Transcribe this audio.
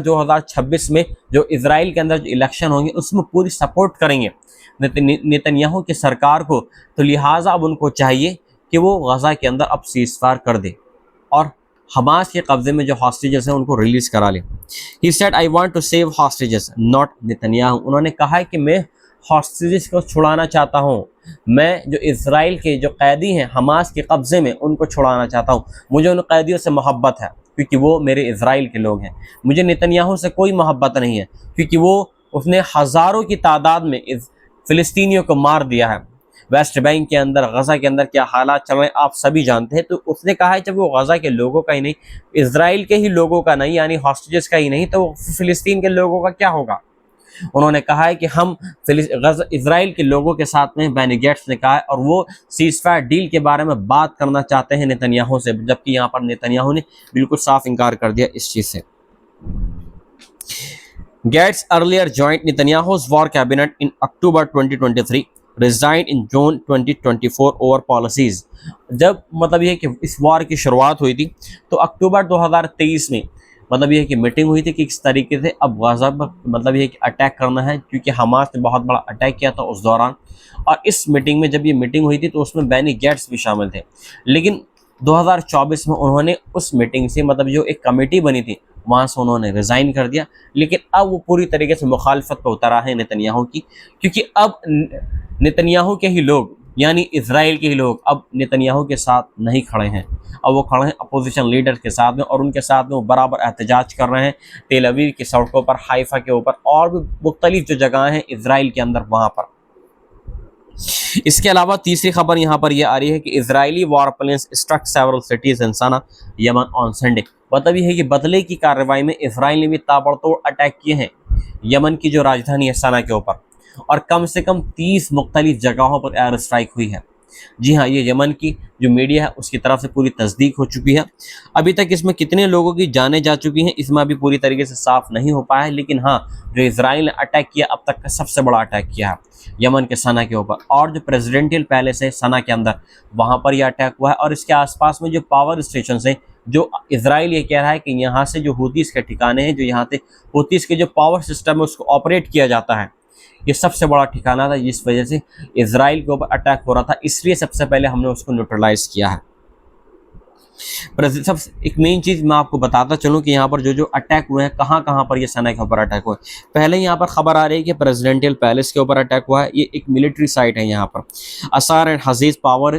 2026 में जो इजराइल के अंदर जो इलेक्शन होंगे उसमें पूरी सपोर्ट करेंगे नेतन्याहू की सरकार को, तो लिहाजा अब उनको चाहिए कि वो गजा के अंदर अब सीज़फायर कर दे और हमास के कब्जे में जो हॉस्टेजेस हैं उनको रिलीज करा ले। He said I want to save hostages not Netanyahu. उन्होंने कहा है कि मैं हॉस्टेजेस को छुड़ाना चाहता हूँ, मैं जो इजराइल के जो कैदी हैं हमास के कब्जे में उनको छुड़ाना चाहता हूँ। मुझे उन कैदियों से मोहब्बत है क्योंकि वो मेरे इजराइल के लोग हैं। मुझे नेतन्याहू से कोई मोहब्बत नहीं है क्योंकि उसने हज़ारों की तादाद में फ़िलिस्तीनियों को मार दिया है। वेस्ट बैंक के अंदर, गज़ा के अंदर क्या हालात चल रहे हैं आप सभी जानते हैं। तो उसने कहा है जब वो गज़ा के लोगों का ही नहीं, इजराइल के ही लोगों का नहीं, यानी हॉस्टेजेस का ही नहीं, तो फ़िलिस्तीन के लोगों का क्या होगा। उन्होंने कहा है कि हम इजराइल के लोगों के साथ में, बेनी गेट्स ने कहा है, और वो सीज़फायर डील के बारे में बात करना चाहते हैं नेतन्याहू से, जबकि यहाँ पर नेतन्याहू ने बिल्कुल साफ इनकार कर दिया इस चीज़ से। Gates earlier joined Netanyahu's war cabinet in October 2023, resigned in June 2024 over policies। जब मतलब ये कि इस वार की शुरुआत हुई थी तो अक्टूबर 2023 में मतलब ये कि मीटिंग हुई थी कि किस तरीके से अब गज़ा पर मतलब ये कि अटैक करना है, क्योंकि हमास ने बहुत बड़ा अटैक किया था उस दौरान। और इस मीटिंग में जब ये मीटिंग हुई थी तो उसमें बेनी गेट्स भी शामिल थे, लेकिन 2024 में उन्होंने उस मीटिंग से मतलब जो एक कमेटी बनी थी वहाँ से उन्होंने रिज़ाइन कर दिया। लेकिन अब वो पूरी तरीके से मुखालफत पर उतरा है नेतन्याहू की, क्योंकि अब नेतन्याहू के ही लोग यानी इजराइल के ही लोग अब नेतन्याहू के साथ नहीं खड़े हैं। अब वो खड़े हैं अपोजिशन लीडर्स के साथ में, और उनके साथ में वो बराबर एहतजाज कर रहे हैं तेल अवीव की सड़कों पर, हाइफा के ऊपर, और भी मुख्तलिफ जो जगह हैं इजराइल के अंदर वहाँ पर। इसके अलावा तीसरी खबर यहाँ पर यह आ रही है कि Israeli war planes struck several cities in Sanaa Yemen on Sunday. मतलब यह है कि बदले की कार्रवाई में इसराइल ने भी ताबड़तोड़ अटैक किए हैं यमन की जो राजधानी है सना के ऊपर, और कम से कम 30 मुख्तलिफ जगहों पर एयर स्ट्राइक हुई है। जी हाँ, ये यमन की जो मीडिया है उसकी तरफ से पूरी तस्दीक हो चुकी है। अभी तक इसमें कितने लोगों की जानें जा चुकी हैं इसमें अभी पूरी तरीके से साफ नहीं हो पाया है, लेकिन हाँ, जो इजराइल ने अटैक किया अब तक का सबसे बड़ा अटैक किया है यमन के सना के ऊपर, और जो प्रेसिडेंशियल पैलेस है सना के अंदर वहाँ पर यह अटैक हुआ है। और इसके आसपास में जो पावर स्टेशन हैं, जो इजराइल ये कह रहा है कि यहाँ से जो हूतीस के ठिकाने हैं, जो यहाँ से हूतीस के जो पावर सिस्टम है उसको ऑपरेट किया जाता है, ये सबसे बड़ा ठिकाना था जिस वजह से इजराइल के ऊपर अटैक हो रहा था, इसलिए सबसे पहले हमने उसको न्यूट्रलाइज किया है। सबसे एक मेन चीज़ मैं आपको बताता चलूँ कि यहाँ पर जो जो अटैक हुए हैं कहाँ कहाँ पर ये सना के ऊपर अटैक हुए। पहले यहाँ पर खबर आ रही है कि प्रेसिडेंशियल पैलेस के ऊपर अटैक हुआ है, ये एक मिलिट्री साइट है यहाँ पर। असार एंड हजीज पावर